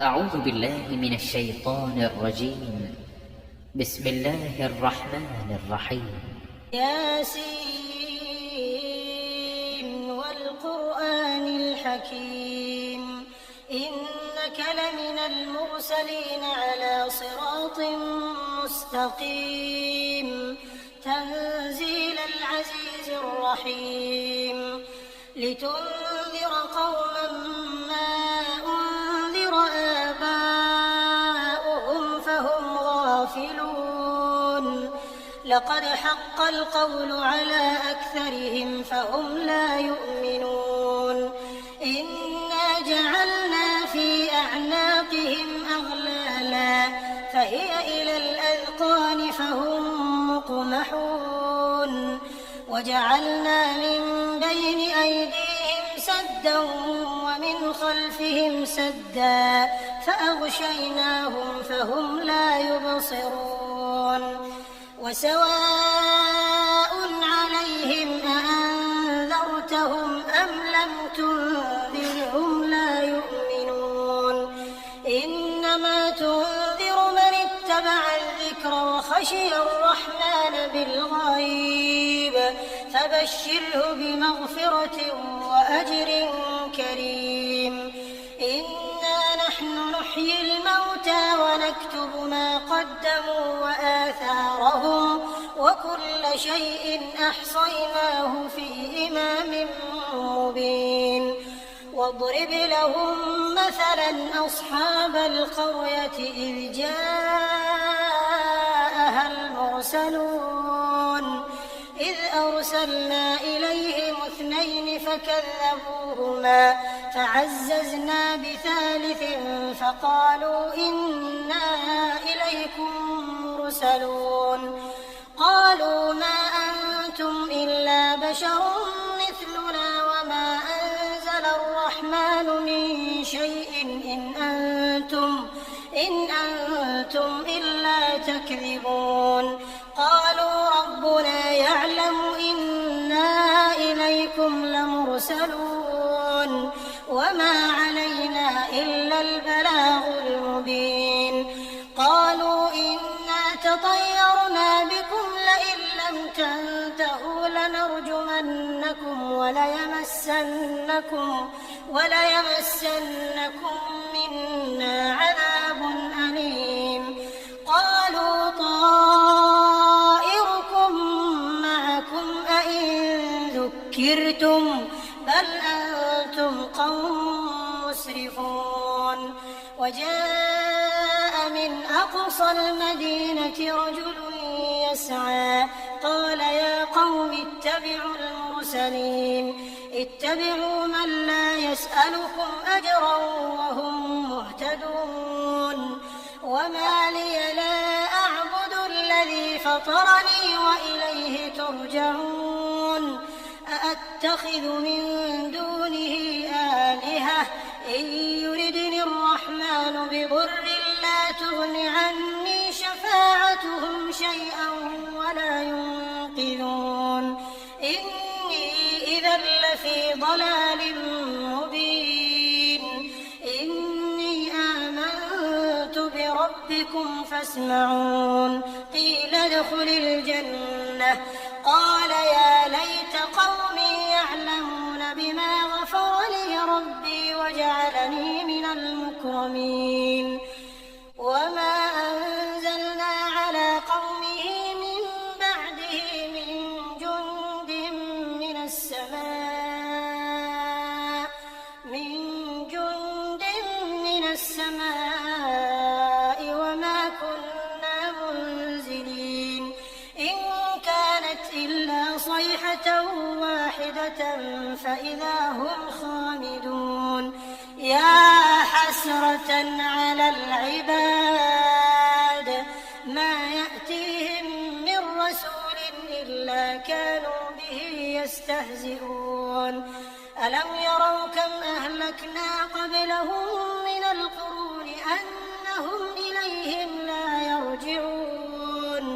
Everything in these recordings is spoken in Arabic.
أعوذ بالله من الشيطان الرجيم. بسم الله الرحمن الرحيم. ياسين والقرآن الحكيم إنك لمن المرسلين على صراط مستقيم تنزيل العزيز الرحيم لتنذر قوما ما أنذر آباؤهم فهم غافلون لقد حق القول على أكثرهم فهم لا يؤمنون إنا جعلنا في أعناقهم أغلالا فهي إلى الأذقان فهم مقمحون وجعلنا من بين أيديهم سدا ومن خلفهم سدا فأغشيناهم فهم لا يبصرون وسواء عليهم أأنذرتهم أم لم تنذرهم لا يؤمنون إنما تنذر من اتبع الذكر وخشي الرحمن بالغيب فبشره بمغفرة وأجر كريم إنا نحن نحيي الموتى ونكتب ما قدموا وآثارهم وكل شيء أحصيناه في إمام مبين واضرب لهم مثلا أصحاب القرية إذ جاءها المرسلون إذ أرسلنا إليهم 2 فكذبوهما فعززنا بثالث فقالوا إنا إليكم مرسلون قالوا ما أنتم إلا بشر مثلنا وما أنزل الرحمن من شيء إن أنتم إلا تكذبون قالوا ربنا يعلم إنا إليكم لمرسلون وما علينا إلا البلاغ المبين قالوا إنا تطيرنا بكم لئن لم تنتهوا لنرجمنكم وليمسنكم منا عذاب أليم قالوا طائركم معكم أئن ذكرتم بل أنتم قوم مسرفون وجاء من أقصى المدينة رجل يسعى قال يا قوم اتبعوا المرسلين اتبعوا من لا يسألكم أجرا وهم مهتدون وما لي لا أعبد الذي فطرني وإليه ترجعون أأتخذ من دونه آلهة إن يردني الرحمن بضر لا تغن عني شفاعتهم شيئا ولا ينقذون إني إذا لفي ضلال مبين إني آمنت بربكم فاسمعون قيل ادخل الجنة قال يا ليت قومي يعلمون بما غفر لي ربي وجعلني من المكرمين وما أنزلنا على قومه من بعده من جند من السماء وما كنا منزلين إن كانت إلا صيحة واحدة فإذا هم خامدون يا حسرة على العباد ما يأتيهم من رسول إلا كانوا به يستهزئون ألم يروا كم أهلكنا قبلهم من القرون أنهم إليهم لا يرجعون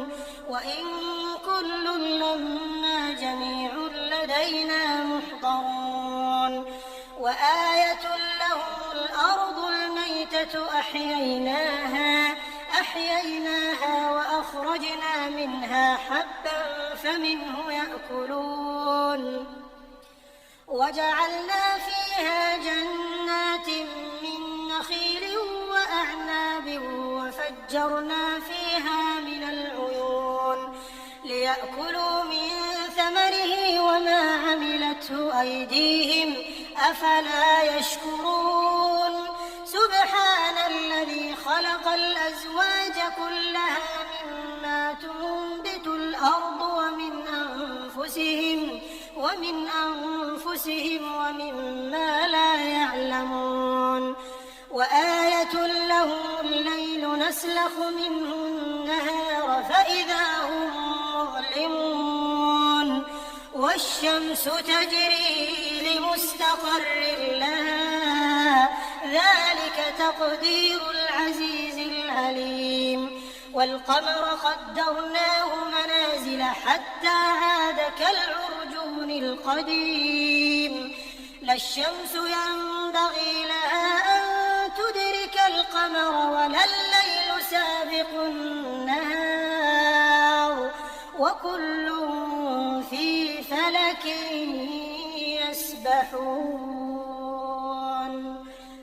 وإن كل لما جميع لدينا محضرون وآية لهم الأرض الميتة الميتة أحييناها وأخرجنا منها حبا فمنه يأكلون وجعلنا فيها جنات من نخيل وأعناب وفجرنا فيها من العيون ليأكلوا من ثمره وما عملته أيديهم أفلا يشكرون سبحان الذي خلق الأزواج كلها مما تنبت الأرض ومن أنفسهم ومما لا يعلمون وآية لهم الليل نسلخ منه النهار فإذا هم مظلمون والشمس تجري لمستقر لها ذلك تقدير العزيز العليم والقمر قدرناه منازل حتى عاد كالعرجون القديم لا الشمس ينبغي لها أن تدرك القمر ولا الليل سابق النهار وكل في فلك يسبحون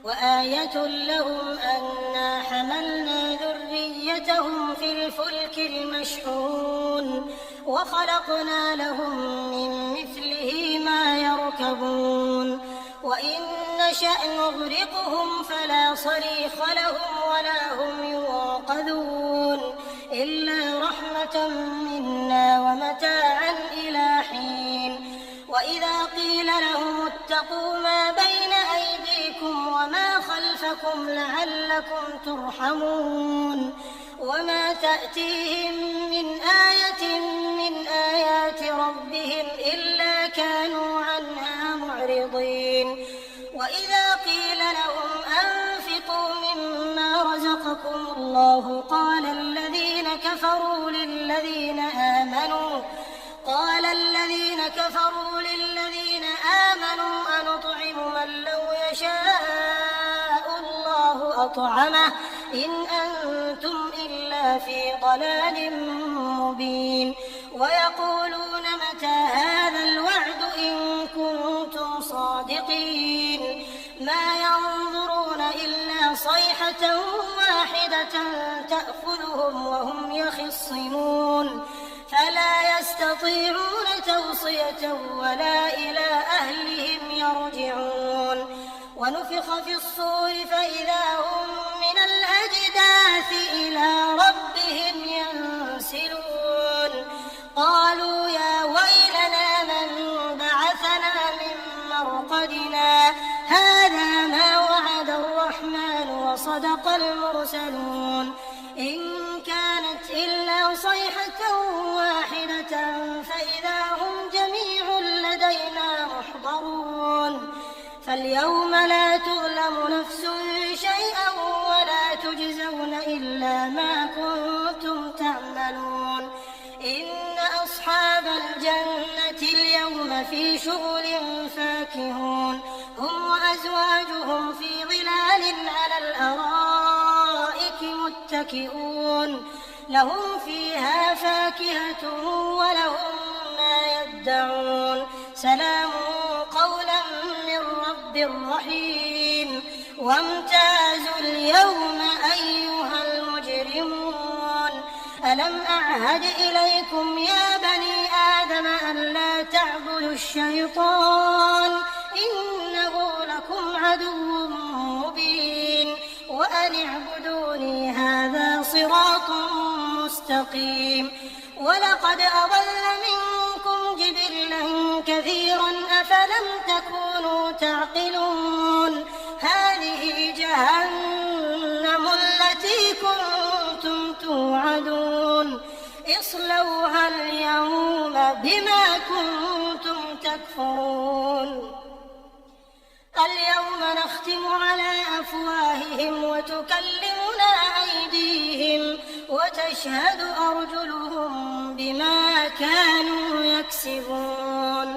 وآية لهم أنا حملنا ذريتهم في الفلك المشحون وخلقنا لهم من مثله ما يركبون وإن نشأ نغرقهم فلا صريخ لهم ولا هم ينقذون إلا رحمة منا ومتاعا إلى حين وإذا قيل لهم اتقوا ما بين أيديكم وما خلفكم لعلكم ترحمون وما تأتيهم من آية من آيات ربهم إلا كانوا عنها معرضين وإذا قيل لهم أنفقوا مما رزقكم الله قال الذين كفروا للذين آمنوا أنطعم من لو يشاء الله أطعمه إن أنتم إلا في ضلال مبين ويقولون متى هذا الوعد إن كنتم صادقين ما ينظرون إلا صيحة واحدة تأخذهم وهم يخصمون فلا يستطيعون توصية ولا إلى أهلهم يرجعون ونفخ في الصور فإذا هم من الأجداث إلى ربهم ينسلون قالوا يا ويلنا من بعثنا من مرقدنا هذا ما وعد الرحمن وصدق المرسلون إن كانت إلا صيحة واحدة فإذا هم جميع لدينا محضرون فاليوم لا تظلم نفس شيئا ولا تجزون إلا ما كنتم تعملون إن أصحاب الجنة اليوم في شغل فاكهون هم وأزواجهم في ظلال على الأرائك متكئون لهم فيها فاكهة ولهم ما يدعون سلام قولا من رب رحيم وامتازوا اليوم أيها المجرمون ألم أعهد إليكم يا بني آدم أن لا تعبدوا الشيطان إنه لكم عدو مبين وأن اعبدوني هذا صراط مستقيم ولقد أضل منكم جبلا كثيرا أفلم تكونوا تعقلون هذه جهنم التي كنتم توعدون اصلوها اليوم بما كنتم تكفرون اليوم نختم على أفواههم وتكلمنا أيديهم وتشهد أرجلهم بما كانوا يكسبون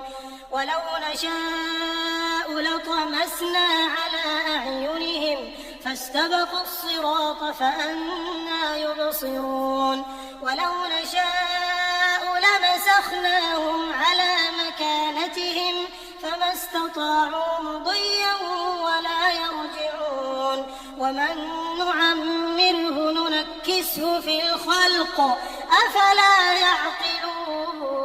ولو نشاء لطمسنا على أعينهم فاستبقوا الصراط فأنى يبصرون ولو نشاء لمسخناهم على مكانتهم فما استطاعوا مضيا ولا يرجعون ومن نعمره ننكسه في الخلق أفلا يعقلون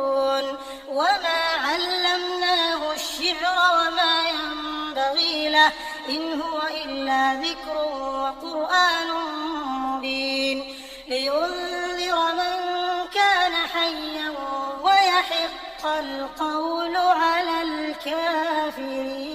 وما علمناه الشعر وما ينبغي له إن هو إلا ذكر وقرآن مبين لينذر من كان حيا ويحق القول على الكافرين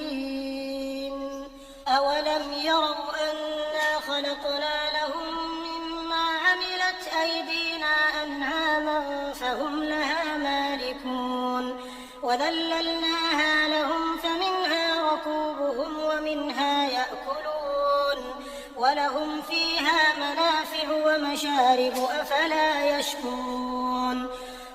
أولم يروا أنا خلقنا لهم مما عملت أيدينا أنعاما فهم لها مالكون وذللناها لهم فمنها ركوبهم ومنها يأكلون ولهم فيها منافع ومشارب أفلا يشكرون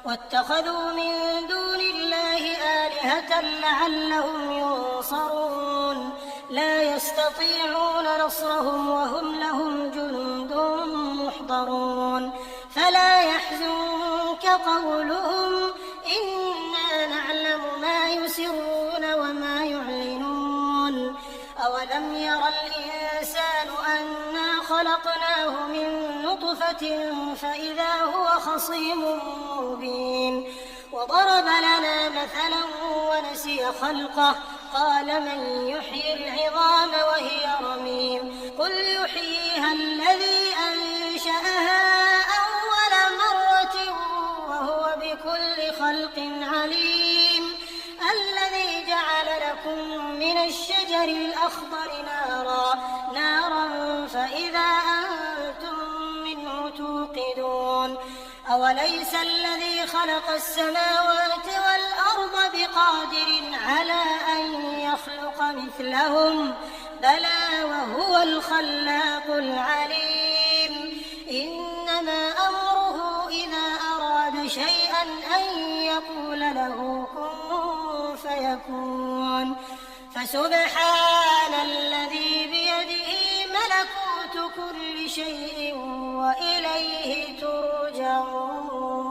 واتخذوا من دون الله آلهة لعلهم ينصرون لا يستطيعون نصرهم وهم لهم جند محضرون فلا يحزنك قولهم إنا نعلم ما يسرون وما يعلنون أولم ير الإنسان أنا خلقناه من نطفة فإذا هو خصيم مبين وضرب لنا مثلا ونسي خلقه قال من يحيي العظام وهي رميم قل يحييها الذي أنشأها أول مرة وهو بكل خلق عليم الذي جعل لكم من الشجر الأخضر نارا فإذا أنتم منه توقدون أوليس الذي خلق السماوات والأرض بقادر على أن يخلق مثلهم بلى وهو الخلاق العليم إنما أمره إذا أراد شيئا أن يقول له كن فيكون فسبحان الذي بيده ملكوت كل شيء وإليه ترجعون